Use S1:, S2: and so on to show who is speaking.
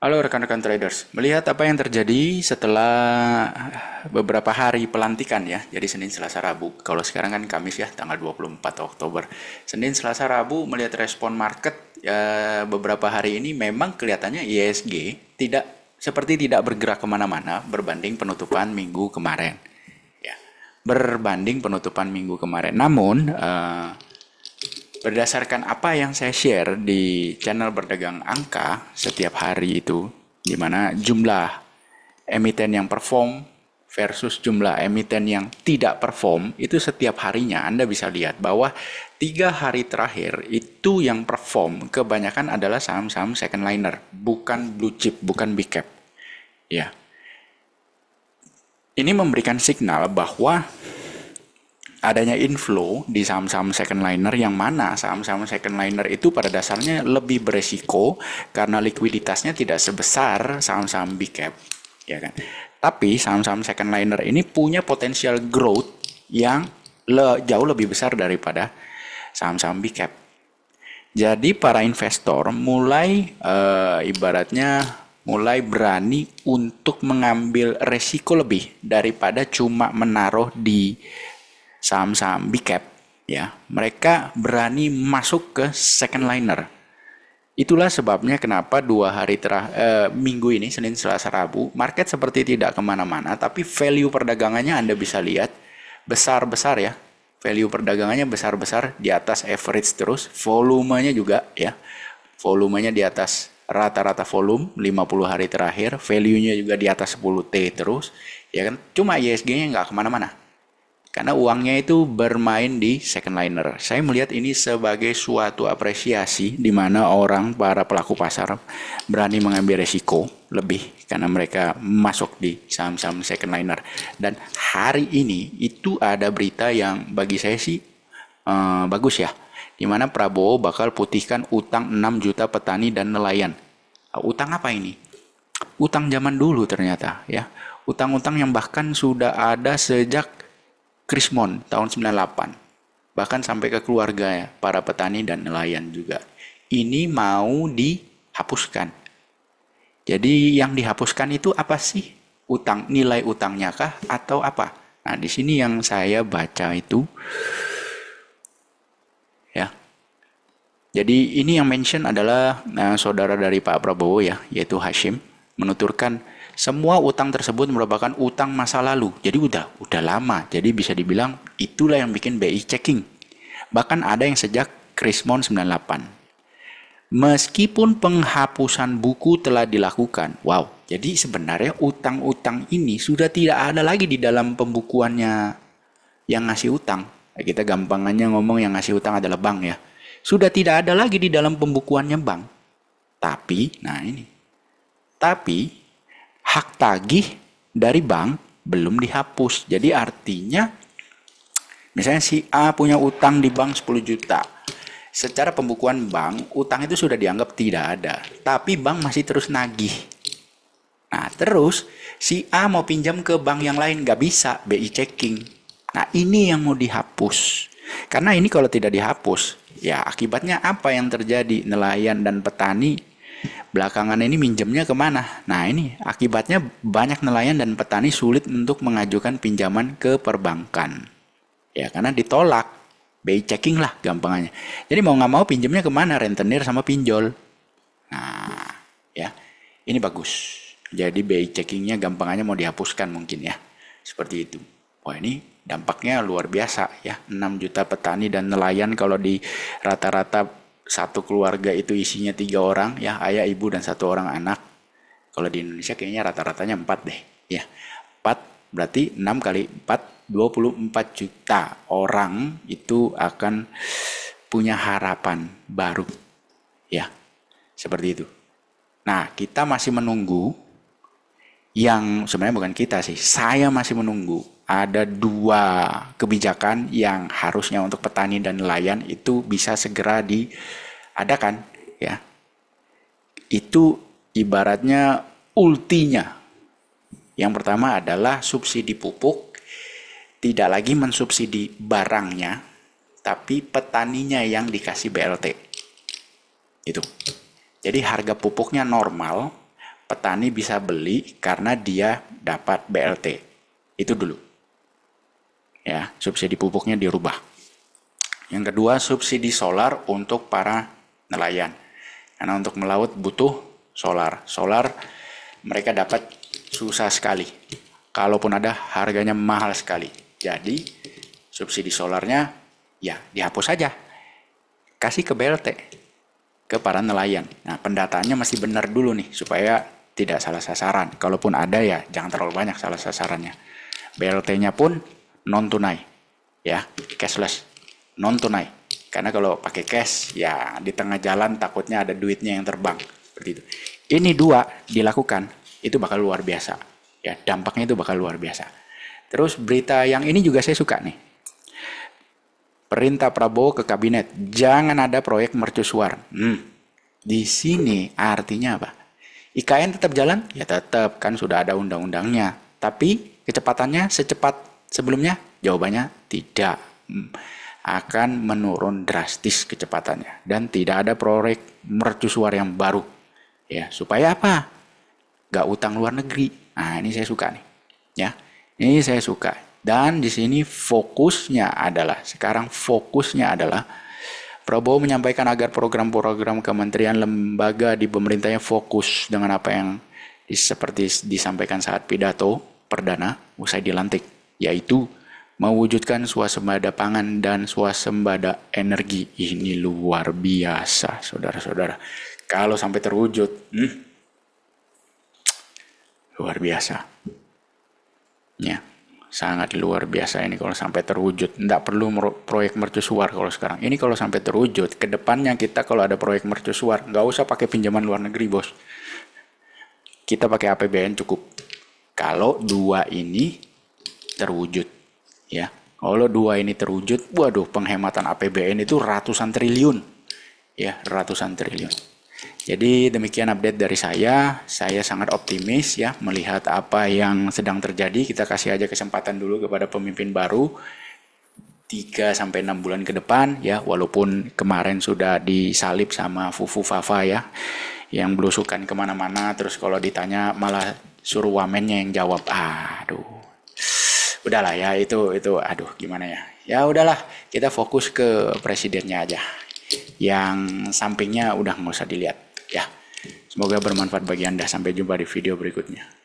S1: Halo rekan-rekan traders, melihat apa yang terjadi setelah beberapa hari pelantikan ya, jadi Senin, Selasa, Rabu. Kalau sekarang kan Kamis ya, tanggal 24 Oktober. Senin, Selasa, Rabu melihat respon market ya, beberapa hari ini memang kelihatannya ISG tidak bergerak kemana-mana berbanding penutupan minggu kemarin. Ya, berbanding penutupan minggu kemarin. Namun, berdasarkan apa yang saya share di channel berdagang angka setiap hari itu, di mana jumlah emiten yang perform versus jumlah emiten yang tidak perform, itu setiap harinya Anda bisa lihat bahwa 3 hari terakhir itu yang perform kebanyakan adalah saham-saham second liner, bukan blue chip, bukan big cap. Ya, ini memberikan signal bahwa adanya inflow di saham-saham second liner, yang mana saham-saham second liner itu pada dasarnya lebih beresiko karena likuiditasnya tidak sebesar saham-saham big cap, ya kan. Tapi saham-saham second liner ini punya potensial growth yang jauh lebih besar daripada saham-saham big cap. Jadi para investor mulai ibaratnya mulai berani untuk mengambil resiko lebih daripada cuma menaruh di saham-saham big cap, ya. Mereka berani masuk ke second liner. Itulah sebabnya kenapa 2 hari minggu ini, Senin, Selasa, Rabu, market seperti tidak kemana-mana, tapi value perdagangannya Anda bisa lihat besar-besar ya. Value perdagangannya besar-besar di atas average terus, volumenya juga ya. Volumenya di atas rata-rata volume 50 hari terakhir, value-nya juga di atas 10T terus, ya kan. Cuma ISG-nya nggak kemana-mana karena uangnya itu bermain di second liner. Saya melihat ini sebagai suatu apresiasi di mana para pelaku pasar berani mengambil resiko lebih karena mereka masuk di saham-saham second liner. Dan hari ini itu ada berita yang bagi saya sih bagus ya, di mana Prabowo bakal putihkan utang 6 juta petani dan nelayan. Utang apa ini? Utang zaman dulu ternyata ya. Utang-utang yang bahkan sudah ada sejak Krismon tahun 98, bahkan sampai ke keluarga ya, para petani dan nelayan juga. Ini mau dihapuskan. Jadi yang dihapuskan itu apa sih? Utang, nilai utangnya kah atau apa? Nah, di sini yang saya baca itu ya. Jadi ini yang mention adalah saudara dari Pak Prabowo ya, yaitu Hashim, menuturkan semua utang tersebut merupakan utang masa lalu. Jadi udah lama. Jadi bisa dibilang itulah yang bikin BI checking. Bahkan ada yang sejak Krismon 98. Meskipun penghapusan buku telah dilakukan. Wow. Jadi sebenarnya utang-utang ini sudah tidak ada lagi di dalam pembukuannya yang ngasih utang. Kita gampangannya ngomong yang ngasih utang adalah bank ya. Sudah tidak ada lagi di dalam pembukuannya bank. Tapi hak tagih dari bank belum dihapus. Jadi artinya misalnya si A punya utang di bank 10 juta. Secara pembukuan bank, utang itu sudah dianggap tidak ada. Tapi bank masih terus nagih. Nah terus si A mau pinjam ke bank yang lain, nggak bisa, BI checking. Nah ini yang mau dihapus. Karena ini kalau tidak dihapus, ya akibatnya apa yang terjadi? Nelayan dan petani belakangan ini minjemnya kemana? Nah ini akibatnya banyak nelayan dan petani sulit untuk mengajukan pinjaman ke perbankan. Ya karena ditolak. BI checking lah gampangannya. Jadi mau nggak mau pinjemnya kemana? Rentenir sama pinjol. Nah ya ini bagus. Jadi BI checkingnya gampangannya mau dihapuskan mungkin ya. Seperti itu. Wah ini dampaknya luar biasa ya. 6 juta petani dan nelayan kalau di rata-rata satu keluarga itu isinya 3 orang ya, ayah, ibu, dan 1 orang anak. Kalau di Indonesia kayaknya rata-ratanya 4 deh ya. 4 berarti 6 kali 4 24 juta orang itu akan punya harapan baru ya. Seperti itu. Nah kita masih menunggu, yang sebenarnya bukan kita sih, saya masih menunggu ada 2 kebijakan yang harusnya untuk petani dan nelayan itu bisa segera diadakan ya. Itu ibaratnya ultinya. Yang pertama adalah subsidi pupuk, tidak lagi mensubsidi barangnya, tapi petaninya yang dikasih BLT. Itu. Jadi harga pupuknya normal, petani bisa beli karena dia dapat BLT. Itu dulu. Ya, subsidi pupuknya dirubah. Yang kedua, subsidi solar untuk para nelayan. Karena untuk melaut butuh solar. Solar mereka dapat susah sekali. Kalaupun ada, harganya mahal sekali. Jadi, subsidi solarnya ya dihapus saja. Kasih ke BLT, ke para nelayan. Nah, pendataannya masih benar dulu nih, supaya tidak salah sasaran. Kalaupun ada ya, jangan terlalu banyak salah sasarannya. BLT-nya pun non-tunai, ya, cashless, non-tunai. Karena kalau pakai cash, ya di tengah jalan takutnya ada duitnya yang terbang. Seperti itu. Ini dua dilakukan, itu bakal luar biasa. Ya, dampaknya itu bakal luar biasa. Terus berita yang ini juga saya suka nih. Perintah Prabowo ke kabinet, jangan ada proyek mercusuar. Di sini artinya apa? IKN tetap jalan? Ya tetap, kan sudah ada undang-undangnya. Tapi kecepatannya secepat sebelumnya? Jawabannya tidak. Akan menurun drastis kecepatannya. Dan tidak ada proyek mercusuar yang baru. Ya, supaya apa? Gak utang luar negeri. Nah, ini saya suka nih. Ya, ini saya suka. Dan di sini sekarang fokusnya adalah Prabowo menyampaikan agar program-program kementerian lembaga di pemerintahnya fokus dengan apa yang seperti disampaikan saat pidato perdana usai dilantik, yaitu mewujudkan swasembada pangan dan swasembada energi. Ini luar biasa, saudara-saudara. Kalau sampai terwujud, luar biasa. Ya. Sangat luar biasa ini kalau sampai terwujud. Tidak perlu proyek mercusuar kalau sekarang. Ini kalau sampai terwujud, ke depannya kita kalau ada proyek mercusuar, nggak usah pakai pinjaman luar negeri, bos. Kita pakai APBN cukup. Kalau dua ini terwujud, ya. Kalau dua ini terwujud, waduh, penghematan APBN itu ratusan triliun. Ya, ratusan triliun. Jadi demikian update dari saya sangat optimis ya melihat apa yang sedang terjadi. Kita kasih aja kesempatan dulu kepada pemimpin baru 3-6 bulan ke depan ya, walaupun kemarin sudah disalib sama Fufu Fafa ya, yang belusukan kemana-mana, terus kalau ditanya malah suruh wamennya yang jawab. Aduh, udahlah ya, itu aduh gimana ya, ya udahlah, kita fokus ke presidennya aja, yang sampingnya udah nggak usah dilihat ya. Semoga bermanfaat bagi Anda. Sampai jumpa di video berikutnya.